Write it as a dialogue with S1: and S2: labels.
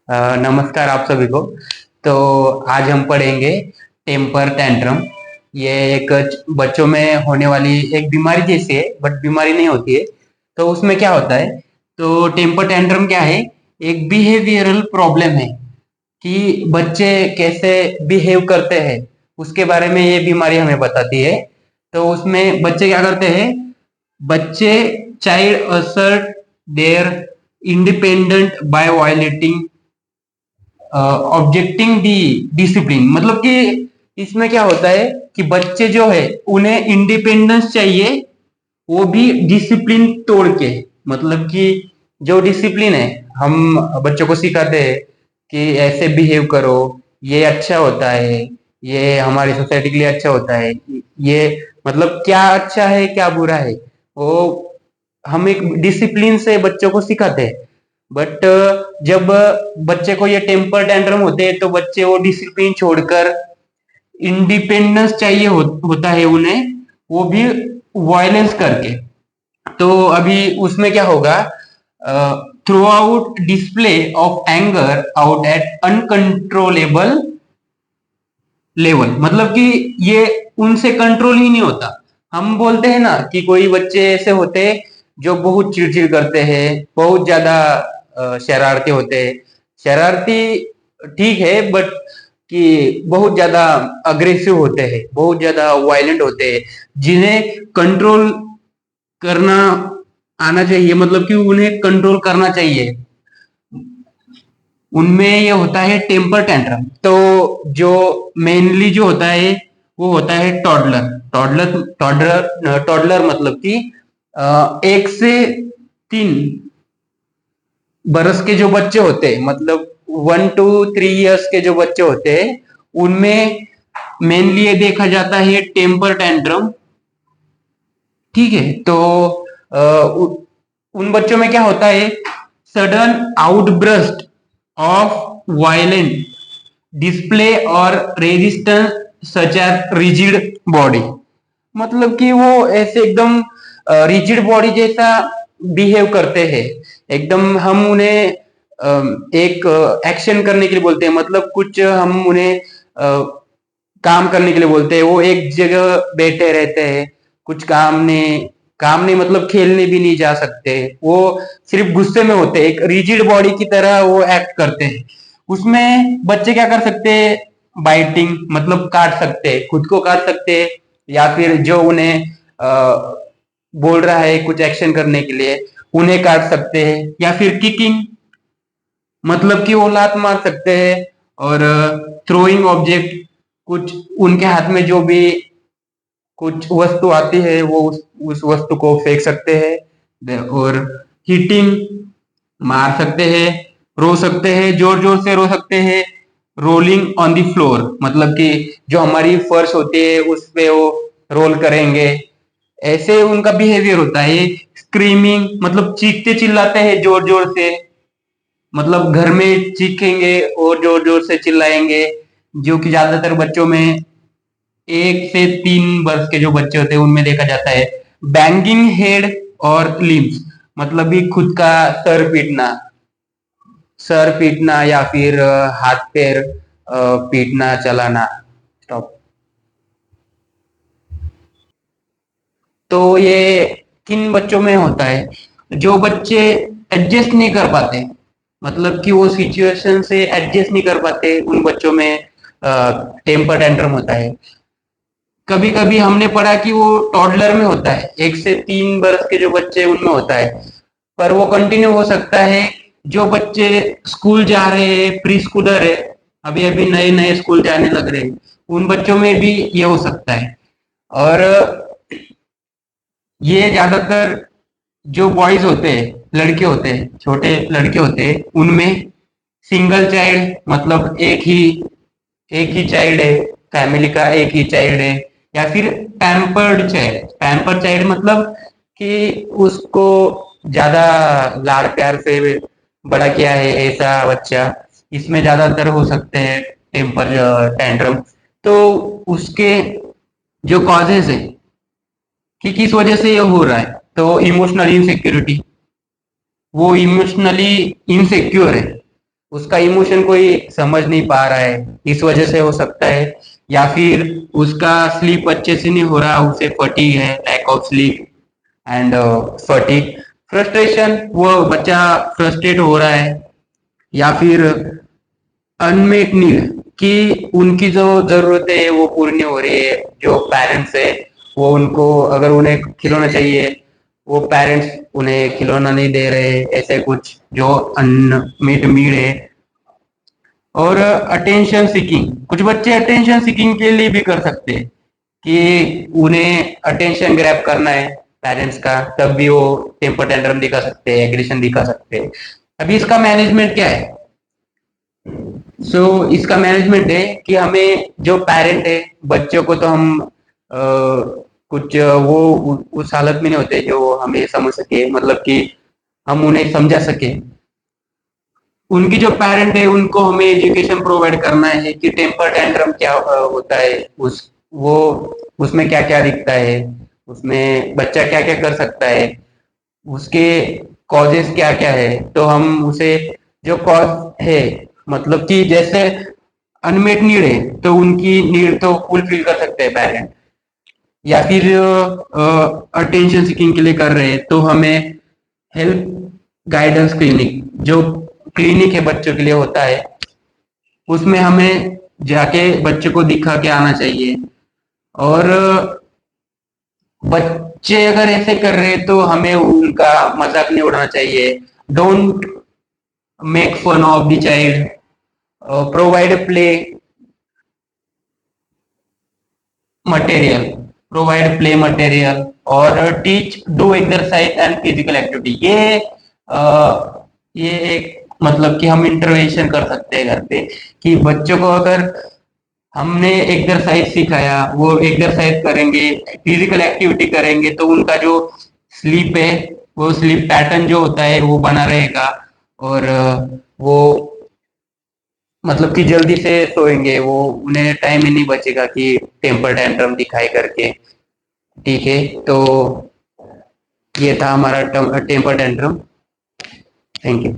S1: नमस्कार आप सभी को। तो आज हम पढ़ेंगे टेम्पर टैंट्रम। ये एक बच्चों में होने वाली एक बीमारी जैसी है, बट बीमारी नहीं होती है। तो उसमें क्या होता है? तो टेम्पर टैंट्रम क्या है? एक बिहेवियरल प्रॉब्लम है कि बच्चे कैसे बिहेव करते हैं, उसके बारे में ये बीमारी हमें बताती है। तो उसमें बच्चे क्या करते हैं? बच्चे child assert their independent by violating objecting the discipline. मतलब कि इसमें क्या होता है कि बच्चे जो है उन्हें इंडिपेंडेंस चाहिए, वो भी डिसिप्लिन तोड़ के। मतलब कि जो डिसिप्लिन है, हम बच्चों को सिखाते हैं कि ऐसे बिहेव करो, ये अच्छा होता है, ये हमारी सोसाइटी के लिए अच्छा होता है। ये मतलब क्या अच्छा है क्या बुरा है, वो हम एक डिसिप्लिन से बच्चों को सिखाते हैं। बट जब बच्चे को ये टेम्पर टैंट्रम होते हैं तो बच्चे वो डिसिप्लिन छोड़कर इंडिपेंडेंस चाहिए होता है उन्हें, वो भी वायलेंस करके। तो अभी उसमें क्या होगा? Through out display of anger out at uncontrollable level. मतलब कि ये उनसे कंट्रोल ही नहीं होता। हम बोलते हैं ना कि कोई बच्चे ऐसे होते हैं जो बहुत चिड़चिड़ करते हैं, बहुत ज्यादा शरारती होते हैं। शरारती ठीक है, बट कि बहुत ज्यादा अग्रेसिव होते हैं, बहुत ज्यादा वायलेंट होते हैं, जिन्हें कंट्रोल करना आना चाहिए। मतलब कि उन्हें कंट्रोल करना चाहिए। उनमें ये होता है टेम्पर टैंट्रम। तो जो मेनली जो होता है वो होता है टॉडलर। टॉडलर मतलब कि 1 से 3 बरस के जो बच्चे होते हैं, मतलब 1 to 3 years के जो बच्चे होते हैं, उनमें मेनली ये देखा जाता है टेम्पर टैंट्रम। ठीक है। तो उन बच्चों में क्या होता है? Sudden outburst of violent display और resistance such as rigid body. मतलब कि वो ऐसे एकदम रिजिड बॉडी जैसा बिहेव करते हैं। एकदम हम उन्हें एक एक्शन करने के लिए बोलते हैं, मतलब कुछ हम उन्हें काम करने के लिए बोलते हैं, वो एक जगह बैठे रहते हैं। कुछ काम नहीं मतलब खेलने भी नहीं जा सकते। वो सिर्फ गुस्से में होते हैं, एक रिजिड बॉडी की तरह वो एक्ट करते हैं। उसमें बच्चे क्या कर सकते हैं? बाइटिंग मतलब काट सकते हैं, खुद को काट सकते हैं, या फिर जो उन्हें बोल रहा है कुछ एक्शन करने के लिए, उन्हें काट सकते हैं। या फिर किकिंग मतलब कि वो लात मार सकते हैं। और थ्रोइंग ऑब्जेक्ट, कुछ उनके हाथ में जो भी कुछ वस्तु आती है वो उस वस्तु को फेंक सकते हैं। और हिटिंग, मार सकते हैं। रो सकते हैं, जोर जोर से रो सकते हैं। रोलिंग ऑन द फ्लोर मतलब कि जो हमारी फर्श होती है उस पे वो रोल करेंगे। ऐसे उनका बिहेवियर होता है। स्क्रीमिंग मतलब चीखते चिल्लाते हैं जोर जोर से, मतलब घर में चीखेंगे और जोर जोर से चिल्लाएंगे, जो कि ज्यादातर बच्चों में 1 से 3 वर्ष के जो बच्चे होते हैं उनमें देखा जाता है। बैंगिंग हेड और लिम्स मतलब भी खुद का सर पीटना या फिर हाथ पैर पीटना, चलाना। स्टॉप। तो ये किन बच्चों में होता है? जो बच्चे एडजस्ट नहीं कर पाते, मतलब कि वो सिचुएशन से एडजस्ट नहीं कर पाते, उन बच्चों में टेम्पर टैंट्रम होता है। कभी कभी हमने पढ़ा कि वो टॉडलर में होता है, 1 से 3 बरस के जो बच्चे उनमें होता है। पर वो कंटिन्यू हो सकता है। जो बच्चे स्कूल जा रहे हैं, प्री स्कूलर है, अभी अभी नए नए स्कूल जाने लग रहे हैं, उन बच्चों में भी ये हो सकता है। और ये ज्यादातर जो बॉयज होते हैं, लड़के होते हैं, छोटे लड़के होते हैं, उनमें सिंगल चाइल्ड मतलब एक ही चाइल्ड है, फैमिली का एक ही चाइल्ड है। या फिर पैम्पर्ड चाइल्ड मतलब कि उसको ज्यादा लाड़ प्यार से बड़ा किया है ऐसा बच्चा। इसमें ज्यादातर हो सकते हैं टेम्पर टैंट्रम। तो उसके जो कॉजेज है कि किस वजह से ये हो रहा है, तो इमोशनल इनसिक्योरिटी, वो इमोशनली इनसिक्योर है। उसका इमोशन कोई समझ नहीं पा रहा है, इस वजह से हो सकता है। या फिर उसका स्लीप अच्छे से नहीं हो रहा, उसे फटीग है, lack of sleep and fatigue, frustration, वो बच्चा फ्रस्ट्रेट हो रहा है। या फिर अनमेट नीड, कि उनकी जो जरूरतें है वो पूरी नहीं हो रही है, जो पेरेंट्स है वो उनको, अगर उन्हें खिलौना चाहिए, वो पेरेंट्स उन्हें खिलौना नहीं दे रहे, ऐसे कुछ जो अनमेट नीड है। और अटेंशन सीकिंग, कुछ बच्चे अटेंशन सीकिंग के लिए भी कर सकते हैं कि उन्हें अटेंशन ग्रैब करना है पेरेंट्स का, तब भी वो टेम्पर टेंट्रम दिखा सकते हैं, एग्रेशन दिखा सकते हैं। अभी इसका मैनेजमेंट क्या है? इसका मैनेजमेंट है कि हमें, जो पेरेंट है, बच्चों को तो हम कुछ वो उस हालत में नहीं होते जो हमें समझ सके, मतलब कि हम उन्हें समझा सके। उनकी जो पेरेंट है उनको हमें एजुकेशन प्रोवाइड करना है कि टेम्पर टेंट्रम क्या होता है, उस वो उसमें क्या क्या दिखता है, उसमें बच्चा क्या क्या कर सकता है, उसके कॉजेस क्या क्या है। तो हम उसे, जो कॉज है, मतलब कि जैसे अनमेट नीड है तो उनकी नीड तो फुलफिल कर सकते हैं पेरेंट। या फिर अटेंशन सीकिंग के लिए कर रहे हैं तो हमें हेल्प गाइडेंस क्लिनिक, जो क्लिनिक है बच्चों के लिए होता है, उसमें हमें जाके बच्चे को दिखा के आना चाहिए। और बच्चे अगर ऐसे कर रहे हैं तो हमें उनका मजाक नहीं उड़ाना चाहिए। Don't make fun of the child, provide play material, provide play material, और teach do exercise and physical activity. ये एक, मतलब कि हम इंटरवेंशन कर सकते हैं घर पे, कि बच्चों को अगर हमने एक्सरसाइज सिखाया, वो एक्सरसाइज करेंगे, फिजिकल एक्टिविटी करेंगे, तो उनका जो स्लीप है, वो स्लीप पैटर्न जो होता है वो बना रहेगा। और वो, मतलब कि जल्दी से सोएंगे, वो उन्हें टाइम ही नहीं बचेगा कि टेम्पर टेंट्रम दिखाई करके। ठीक है, तो ये था हमारा टेम्पर टेंट्रम। Thank you.